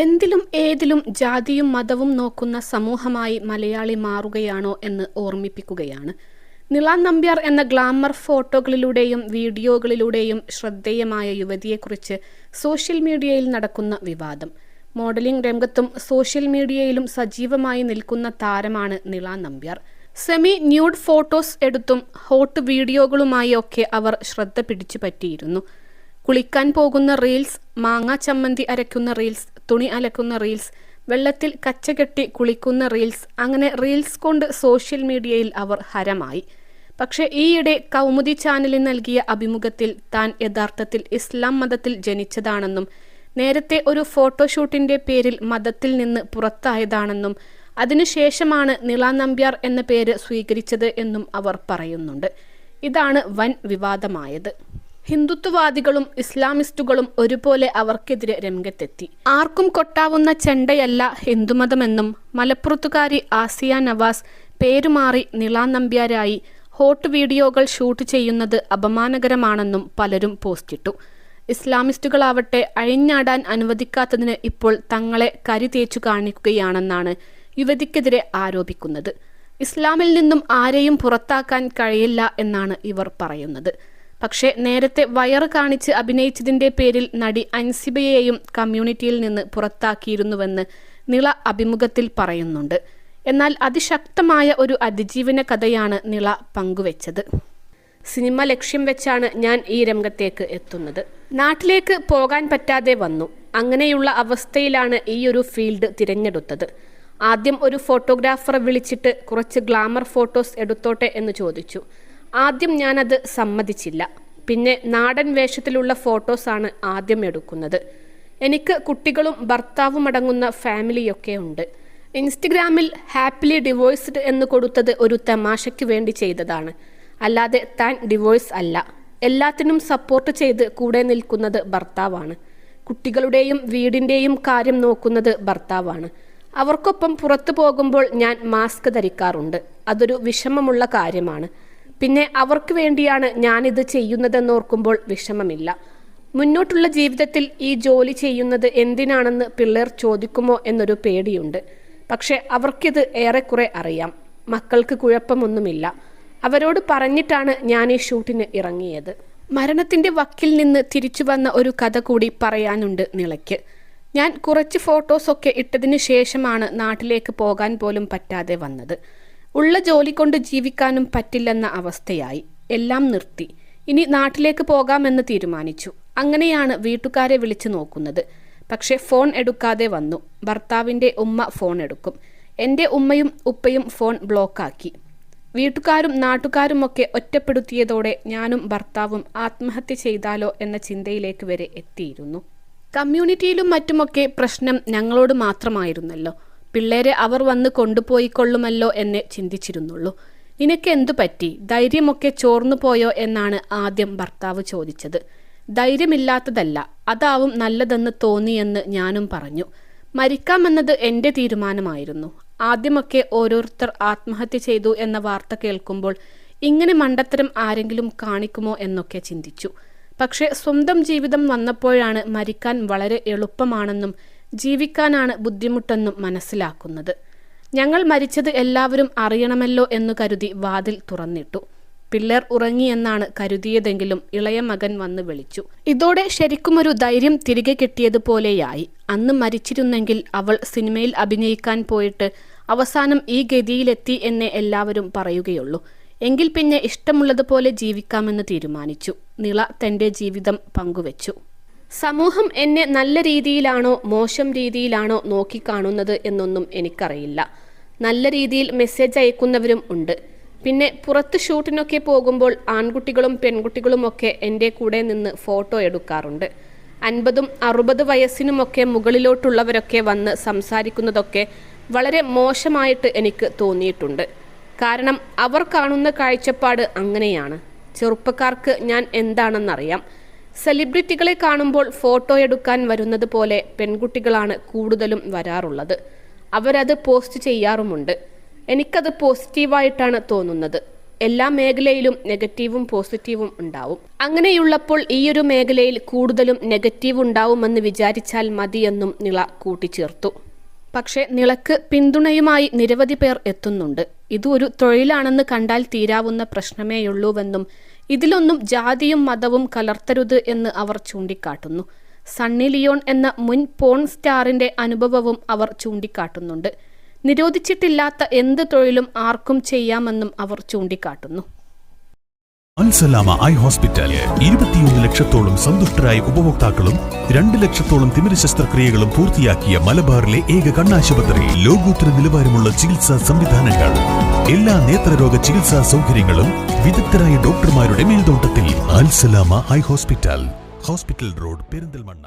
എന്തിലും ഏതിലും ജാതിയും മതവും നോക്കുന്ന സമൂഹമായി മലയാളി മാറുകയാണോ എന്ന് ഓർമ്മിപ്പിക്കുകയാണ് നിള നമ്പ്യാർ എന്ന ഗ്ലാമർ ഫോട്ടോകളിലൂടെയും വീഡിയോകളിലൂടെയും ശ്രദ്ധേയമായ യുവതിയെക്കുറിച്ച് സോഷ്യൽ മീഡിയയിൽ നടക്കുന്ന വിവാദം. മോഡലിംഗ് രംഗത്തും സോഷ്യൽ മീഡിയയിലും സജീവമായി നിൽക്കുന്ന താരമാണ് Nila Nambiar. Semi nude photos എടുത്തും ഹോട്ട് വീഡിയോകളുമായി ഒക്കെ അവർ ശ്രദ്ധ പിടിച്ചു പറ്റിയിരുന്നു. കുളിക്കാൻ പോകുന്ന റീൽസ്, മാങ്ങ ചമ്മന്തി അരയ്ക്കുന്ന റീൽസ്, തുണി അലക്കുന്ന റീൽസ്, വെള്ളത്തിൽ കച്ചകെട്ടി കുളിക്കുന്ന റീൽസ്, അങ്ങനെ റീൽസ് കൊണ്ട് സോഷ്യൽ മീഡിയയിൽ അവർ ഹരമായി. പക്ഷേ ഈയിടെ കൗമുദി ചാനലിന് നൽകിയ അഭിമുഖത്തിൽ താൻ യഥാർത്ഥത്തിൽ ഇസ്ലാം മതത്തിൽ ജനിച്ചതാണെന്നും നേരത്തെ ഒരു ഫോട്ടോഷൂട്ടിന്റെ പേരിൽ മതത്തിൽ നിന്ന് പുറത്തായതാണെന്നും അതിനുശേഷമാണ് നിള നമ്പ്യാർ എന്ന പേര് സ്വീകരിച്ചത് എന്നും അവർ പറയുന്നുണ്ട്. ഇതാണ് വൻ വിവാദമായത്. ഹിന്ദുത്വവാദികളും ഇസ്ലാമിസ്റ്റുകളും ഒരുപോലെ അവർക്കെതിരെ രംഗത്തെത്തി. ആർക്കും കൊട്ടാവുന്ന ചെണ്ടയല്ല ഹിന്ദുമതമെന്നും മലപ്പുറത്തുകാരി ആസിയ നവാസ് പേരുമാറി നിള നമ്പ്യാരായി ഹോട്ട് വീഡിയോകൾ ഷൂട്ട് ചെയ്യുന്നത് അപമാനകരമാണെന്നും പലരും പോസ്റ്റിട്ടു. ഇസ്ലാമിസ്റ്റുകളാവട്ടെ അഴിഞ്ഞാടാൻ അനുവദിക്കാത്തതിന് ഇപ്പോൾ തങ്ങളെ കരി തേച്ചു കാണിക്കുകയാണെന്നാണ് യുവതിക്കെതിരെ ആരോപിക്കുന്നത്. ഇസ്ലാമിൽ നിന്നും ആരെയും പുറത്താക്കാൻ കഴിയില്ല എന്നാണ് ഇവർ പറയുന്നത്. പക്ഷേ നേരത്തെ വയറ് കാണിച്ച് അഭിനയിച്ചതിന്റെ പേരിൽ നടി അൻസിബയെയും കമ്മ്യൂണിറ്റിയിൽ നിന്ന് പുറത്താക്കിയിരുന്നുവെന്ന് നിള അഭിമുഖത്തിൽ പറയുന്നുണ്ട്. എന്നാൽ അതിശക്തമായ ഒരു അതിജീവന കഥയാണ് നിള പങ്കുവെച്ചത്. സിനിമ ലക്ഷ്യം വെച്ചാണ് ഞാൻ ഈ രംഗത്തേക്ക് എത്തുന്നത്. നാട്ടിലേക്ക് പോകാൻ പറ്റാതെ വന്നു. അങ്ങനെയുള്ള അവസ്ഥയിലാണ് ഈ ഒരു ഫീൽഡ് തിരഞ്ഞെടുത്തത്. ആദ്യം ഒരു ഫോട്ടോഗ്രാഫറെ വിളിച്ചിട്ട് കുറച്ച് ഗ്ലാമർ ഫോട്ടോസ് എടുത്തോട്ടെ എന്ന് ചോദിച്ചു. ആദ്യം ഞാനത് സമ്മതിച്ചില്ല. പിന്നെ നാടൻ വേഷത്തിലുള്ള ഫോട്ടോസാണ് ആദ്യം എടുക്കുന്നത്. എനിക്ക് കുട്ടികളും ഭർത്താവും അടങ്ങുന്ന ഫാമിലിയൊക്കെ ഉണ്ട്. ഇൻസ്റ്റഗ്രാമിൽ ഹാപ്പിലി ഡിവോഴ്സ്ഡ് എന്ന് കൊടുത്തത് ഒരു തമാശയ്ക്ക് വേണ്ടി ചെയ്തതാണ്. അല്ലാതെ താൻ ഡിവോഴ്സ് അല്ല. എല്ലാത്തിനും സപ്പോർട്ട് ചെയ്ത് കൂടെ നിൽക്കുന്നത് ഭർത്താവാണ്. കുട്ടികളുടെയും വീടിൻ്റെയും കാര്യം നോക്കുന്നത് ഭർത്താവാണ്. അവർക്കൊപ്പം പുറത്തു പോകുമ്പോൾ ഞാൻ മാസ്ക് ധരിക്കാറുണ്ട്. അതൊരു വിഷമമുള്ള കാര്യമാണ്. പിന്നെ അവർക്ക് വേണ്ടിയാണ് ഞാനിത് ചെയ്യുന്നതെന്നോർക്കുമ്പോൾ വിഷമമില്ല. മുന്നോട്ടുള്ള ജീവിതത്തിൽ ഈ ജോലി ചെയ്യുന്നത് എന്തിനാണെന്ന് പിള്ളേർ ചോദിക്കുമോ എന്നൊരു പേടിയുണ്ട്. പക്ഷെ അവർക്കിത് ഏറെക്കുറെ അറിയാം. മക്കൾക്ക് കുഴപ്പമൊന്നുമില്ല. അവരോട് പറഞ്ഞിട്ടാണ് ഞാൻ ഈ ഷൂട്ടിന് ഇറങ്ങിയത്. മരണത്തിന്റെ വക്കിൽ നിന്ന് തിരിച്ചു വന്ന ഒരു കഥ കൂടി പറയാനുണ്ട് നിളയ്ക്ക്. ഞാൻ കുറച്ച് ഫോട്ടോസൊക്കെ ഇട്ടതിന് ശേഷമാണ് നാട്ടിലേക്ക് പോകാൻ പോലും പറ്റാതെ വന്നത്. ഉള്ള ജോലി കൊണ്ട് ജീവിക്കാനും പറ്റില്ലെന്ന അവസ്ഥയായി. എല്ലാം നിർത്തി. ഇനി നാട്ടിലേക്ക് പോകാമെന്ന് തീരുമാനിച്ചു. അങ്ങനെയാണ് വീട്ടുകാരെ വിളിച്ചു നോക്കുന്നത്. പക്ഷെ ഫോൺ എടുക്കാതെ വന്നു. ഭർത്താവിൻ്റെ ഉമ്മ ഫോൺ എടുക്കും. എൻ്റെ ഉമ്മയും ഉപ്പയും ഫോൺ ബ്ലോക്കാക്കി. വീട്ടുകാരും നാട്ടുകാരുമൊക്കെ ഒറ്റപ്പെടുത്തിയതോടെ ഞാനും ഭർത്താവും ആത്മഹത്യ ചെയ്താലോ എന്ന ചിന്തയിലേക്ക് വരെ എത്തിയിരുന്നു. കമ്മ്യൂണിറ്റിയിലും മറ്റുമൊക്കെ പ്രശ്നം ഞങ്ങളോട് മാത്രമായിരുന്നല്ലോ. പിള്ളേരെ അവർ വന്ന് കൊണ്ടുപോയിക്കൊള്ളുമല്ലോ എന്നേ ചിന്തിച്ചിരുന്നുള്ളൂ. നിനക്ക് എന്തു പറ്റി? ധൈര്യമൊക്കെ ചോർന്നു പോയോ എന്നാണ് ആദ്യം ഭർത്താവ് ചോദിച്ചത്. ധൈര്യമില്ലാത്തതല്ല, അതാവും നല്ലതെന്ന് തോന്നിയെന്ന് ഞാനും പറഞ്ഞു. മരിക്കാമെന്നത് എൻ്റെ തീരുമാനമായിരുന്നു. ആദ്യമൊക്കെ ഓരോരുത്തർ ആത്മഹത്യ ചെയ്തു എന്ന വാർത്ത കേൾക്കുമ്പോൾ ഇങ്ങനെ മണ്ടത്തരം ആരെങ്കിലും കാണിക്കുമോ എന്നൊക്കെ ചിന്തിച്ചു. പക്ഷേ സ്വന്തം ജീവിതം വന്നപ്പോഴാണ് മരിക്കാൻ വളരെ എളുപ്പമാണെന്നും ജീവിക്കാനാണ് ബുദ്ധിമുട്ടെന്നും മനസ്സിലാക്കുന്നത്. ഞങ്ങൾ മരിച്ചത് എല്ലാവരും അറിയണമല്ലോ എന്നു കരുതി വാതിൽ തുറന്നിട്ടു. പിള്ളേർ ഉറങ്ങിയെന്നാണ് കരുതിയതെങ്കിലും ഇളയ മകൻ വന്ന് വിളിച്ചു. ഇതോടെ ശരിക്കുമൊരു ധൈര്യം തിരികെ കിട്ടിയതുപോലെയായി. അന്ന് മരിച്ചിരുന്നെങ്കിൽ അവൾ സിനിമയിൽ അഭിനയിക്കാൻ പോയിട്ട് അവസാനം ഈ ഗതിയിലെത്തി എന്നേ എല്ലാവരും പറയുകയുള്ളൂ. എങ്കിൽ പിന്നെ ഇഷ്ടമുള്ളതുപോലെ ജീവിക്കാമെന്ന് തീരുമാനിച്ചു. നിള തൻ്റെ ജീവിതം പങ്കുവച്ചു. സമൂഹം എന്നെ നല്ല രീതിയിലാണോ മോശം രീതിയിലാണോ നോക്കിക്കാണുന്നത് എന്നൊന്നും എനിക്കറിയില്ല. നല്ല രീതിയിൽ മെസ്സേജ് അയക്കുന്നവരും ഉണ്ട്. പിന്നെ പുറത്ത് ഷൂട്ടിനൊക്കെ പോകുമ്പോൾ ആൺകുട്ടികളും പെൺകുട്ടികളുമൊക്കെ എൻ്റെ കൂടെ നിന്ന് ഫോട്ടോ എടുക്കാറുണ്ട്. 50-60 വയസ്സിനുമൊക്കെ മുകളിലോട്ടുള്ളവരൊക്കെ വന്ന് സംസാരിക്കുന്നതൊക്കെ വളരെ മോശമായിട്ട് എനിക്ക് തോന്നിയിട്ടുണ്ട്. കാരണം അവർ കാണുന്ന കാഴ്ചപ്പാട് അങ്ങനെയാണ്. ചെറുപ്പക്കാർക്ക് ഞാൻ എന്താണെന്നറിയാം. സെലിബ്രിറ്റികളെ കാണുമ്പോൾ ഫോട്ടോ എടുക്കാൻ വരുന്നത് പോലെ പെൺകുട്ടികളാണ് കൂടുതലും വരാറുള്ളത്. അവരത് പോസ്റ്റ് ചെയ്യാറുമുണ്ട്. എനിക്കത് പോസിറ്റീവായിട്ടാണ് തോന്നുന്നത്. എല്ലാ മേഖലയിലും നെഗറ്റീവും പോസിറ്റീവും ഉണ്ടാവും. അങ്ങനെയുള്ളപ്പോൾ ഈയൊരു മേഖലയിൽ കൂടുതലും നെഗറ്റീവ് ഉണ്ടാവുമെന്ന് വിചാരിച്ചാൽ മതിയെന്നും നിള കൂട്ടിച്ചേർത്തു. പക്ഷേ നിളക്ക് പിന്തുണയുമായി നിരവധി പേർ എത്തുന്നുണ്ട്. ഇത് ഒരു തൊഴിലാണെന്ന് കണ്ടാൽ തീരാവുന്ന പ്രശ്നമേയുള്ളൂവെന്നും ഇതിലൊന്നും ജാതിയും മതവും കലർത്തരുത് എന്ന് അവർ ചൂണ്ടിക്കാട്ടുന്നു. സണ്ണി ലിയോൺ എന്ന മുൻ പോൺ സ്റ്റാറിന്റെ അനുഭവവും അവർ ചൂണ്ടിക്കാട്ടുന്നുണ്ട്. നിരോധിച്ചിട്ടില്ലാത്ത എന്ത് തൊഴിലും ആർക്കും ചെയ്യാമെന്നും അവർ ചൂണ്ടിക്കാട്ടുന്നു. അൽസലാമ ഐ ഹോസ്പിറ്റൽ 21 ലക്ഷത്തോളം സന്തുഷ്ടരായ ഉപഭോക്താക്കളും 2 ലക്ഷത്തോളം തിമിര ശസ്ത്രക്രിയകളും പൂർത്തിയാക്കിയ മലബാറിലെ ഏക കണ്ണാശുപത്രി. ലോകോത്തര നിലവാരമുള്ള ചികിത്സാ സംവിധാനങ്ങൾ, എല്ലാ നേത്രരോഗ ചികിത്സാ സൗകര്യങ്ങളും വിദഗ്ധരായ ഡോക്ടർമാരുടെ മേൽനോട്ടത്തിൽ. Al Salama eye hospital, hospital road, Perinthalmanna.